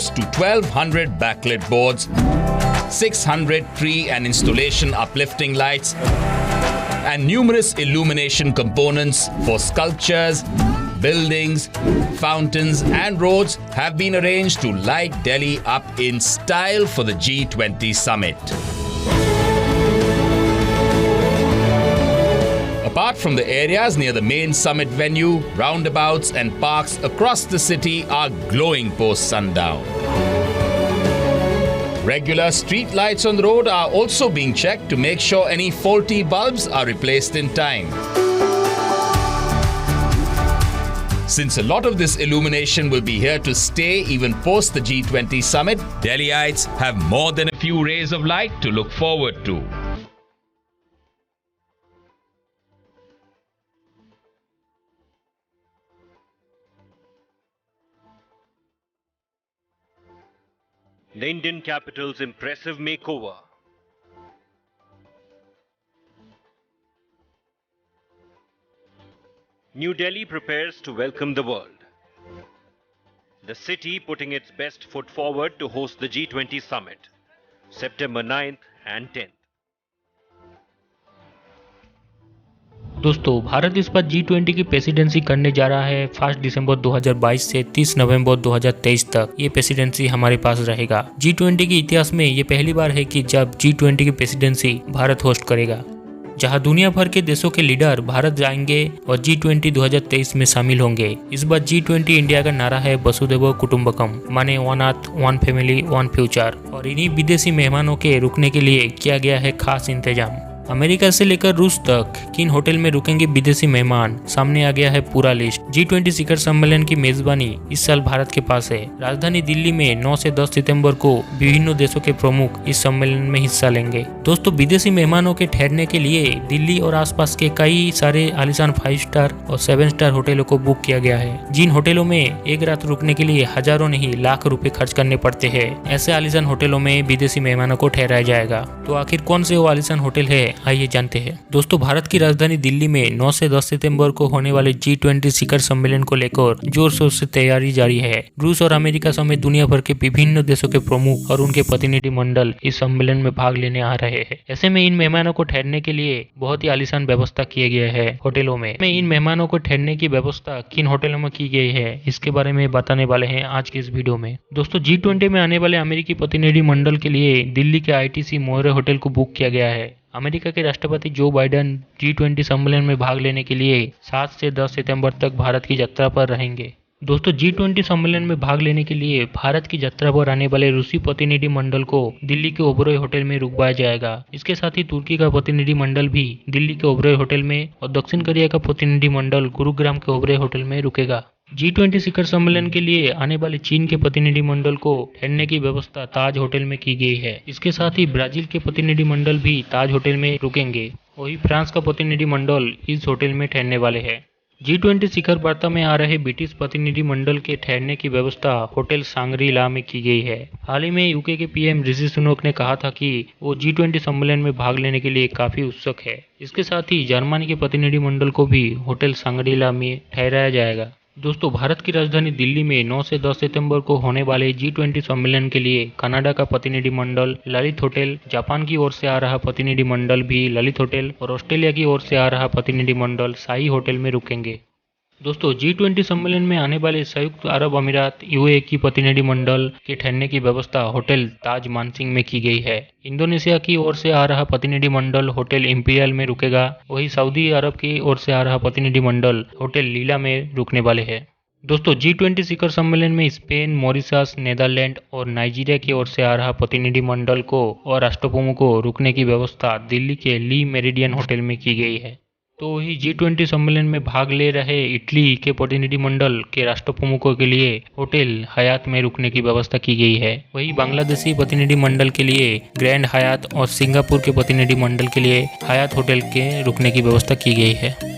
close to 1,200 backlit boards, 600 tree and installation uplifting lights, and numerous illumination components for sculptures, buildings, fountains, and roads have been arranged to light Delhi up in style for the G20 summit. Apart from the areas near the main summit venue, roundabouts and parks across the city are glowing post-sundown. Regular street lights on the road are also being checked to make sure any faulty bulbs are replaced in time. Since a lot of this illumination will be here to stay even post the G20 summit, Delhiites have more than a few rays of light to look forward to. The Indian capital's impressive makeover. New Delhi prepares to welcome the world. The city putting its best foot forward to host the G20 summit, September 9th and 10th. दोस्तों, भारत इस बार G20 की presidency करने जा रहा है 1 दिसंबर 2022 से 30 नवंबर 2023 तक। ये प्रेसिडेंसी हमारे पास रहेगा। G20 के इतिहास में ये पहली बार है कि जब G20 की प्रेसिडेंसी भारत होस्ट करेगा, जहां दुनिया भर के देशों के लीडर भारत जाएंगे और G20 2023 में शामिल होंगे। इस बार G20 इंडिया का नारा है वसुधैव कुटुंबकम, माने one earth, one family, one future. और इन्हीं विदेशी मेहमानों के रुकने के लिए किया गया है खास इंतजाम। अमेरिका से लेकर रूस तक किन होटल में रुकेंगे विदेशी मेहमान, सामने आ गया है पूरा लिस्ट। G20 शिखर सम्मेलन की मेजबानी इस साल भारत के पास है। राजधानी दिल्ली में 9 से 10 सितंबर को विभिन्न देशों के प्रमुख इस सम्मेलन में हिस्सा लेंगे। दोस्तों, विदेशी मेहमानों के ठहरने के लिए दिल्ली और आसपास के कई सारे आलीशान 5 स्टार और 7 स्टार होटलों को बुक किया गया है, जिन होटलों में एक रात रुकने के लिए हजारों नहीं लाख रुपए खर्च करने पड़ते हैं। ऐसे आलीशान होटलों में विदेशी मेहमानों को ठहराया जाएगा। तो आखिर कौन से वो आलीशान होटल है, आइए जानते हैं। दोस्तों, भारत की राजधानी दिल्ली में 9 से 10 सितंबर को होने वाले G20 शिखर सम्मेलन को लेकर जोर शोर से तैयारी जारी है। रूस और अमेरिका समेत दुनिया भर के विभिन्न देशों के प्रमुख और उनके प्रतिनिधि मंडल इस सम्मेलन में भाग लेने आ रहे हैं। ऐसे में इन मेहमानों को ठहरने के लिए बहुत ही आलीशान व्यवस्था किए गए है होटलों में। इन मेहमानों को ठहरने की व्यवस्था किन होटलों में की गई है, इसके बारे में बताने वाले हैं आज के इस वीडियो में। दोस्तों, G20 में आने वाले अमेरिकी प्रतिनिधि मंडल के लिए दिल्ली के ITC मोरे होटल को बुक किया गया है। अमेरिका के राष्ट्रपति जो बाइडेन G20 सम्मेलन में भाग लेने के लिए 7 से 10 सितंबर तक भारत की यात्रा पर रहेंगे। दोस्तों, G20 सम्मेलन में भाग लेने के लिए भारत की यात्रा पर आने वाले रूसी प्रतिनिधि मंडल को दिल्ली के ओबरॉय होटल में रुकवाया जाएगा। इसके साथ ही तुर्की का प्रतिनिधि मंडल भी दिल्ली के ओबरॉय होटल में और दक्षिण कोरिया का प्रतिनिधि मंडल गुरुग्राम के ओबरॉय होटल में रुकेगा। G20 शिखर सम्मेलन के लिए आने वाले चीन के प्रतिनिधि मंडल को ठहरने की व्यवस्था ताज होटल में की गई है। इसके साथ ही ब्राजील के प्रतिनिधि मंडल भी ताज होटल में रुकेंगे। वही फ्रांस का प्रतिनिधि मंडल इस होटल में ठहरने वाले हैं। G20 शिखर वार्ता में आ रहे ब्रिटिश प्रतिनिधि मंडल के ठहरने की व्यवस्था होटल सांग्री-ला में की गई है। हाल ही में यूके के PM ऋषि सुनक ने कहा था कि वो G20 सम्मेलन में भाग लेने के लिए काफी उत्सुक है। इसके साथ ही जर्मनी के प्रतिनिधि मंडल को भी होटल सांग्री-ला में ठहराया जाएगा। दोस्तों, भारत की राजधानी दिल्ली में 9 से 10 सितंबर को होने वाले G20 सम्मेलन के लिए कनाडा का प्रतिनिधि मंडल ललित होटल, जापान की ओर से आ रहा प्रतिनिधि मंडल भी ललित होटल और ऑस्ट्रेलिया की ओर से आ रहा प्रतिनिधि मंडल शाही होटल में रुकेंगे। दोस्तों, G20 सम्मेलन में आने वाले संयुक्त अरब अमीरात UAE की प्रतिनिधि मंडल के ठहरने की व्यवस्था होटल ताज मानसिंह में की गई है। इंडोनेशिया की ओर से आ रहा प्रतिनिधि मंडल होटल इंपीरियल में रुकेगा। वही सऊदी अरब की ओर से आ रहा प्रतिनिधि मंडल होटल लीला में रुकने वाले हैं। दोस्तों, G20 शिखर सम्मेलन में स्पेन, मॉरिशस, नेदरलैंड और नाइजीरिया की ओर से आ रहा प्रतिनिधि मंडल को और राष्ट्रप्रमुख को रुकने की व्यवस्था दिल्ली के ली मेरिडियन होटल में की गई है। तो वही G20 सम्मेलन में भाग ले रहे इटली के प्रतिनिधि मंडल के राष्ट्र प्रमुखों के लिए होटल हयात में रुकने की व्यवस्था की गई है। वही बांग्लादेशी प्रतिनिधि मंडल के लिए ग्रैंड हयात और सिंगापुर के प्रतिनिधि मंडल के लिए हयात होटल के रुकने की व्यवस्था की गई है।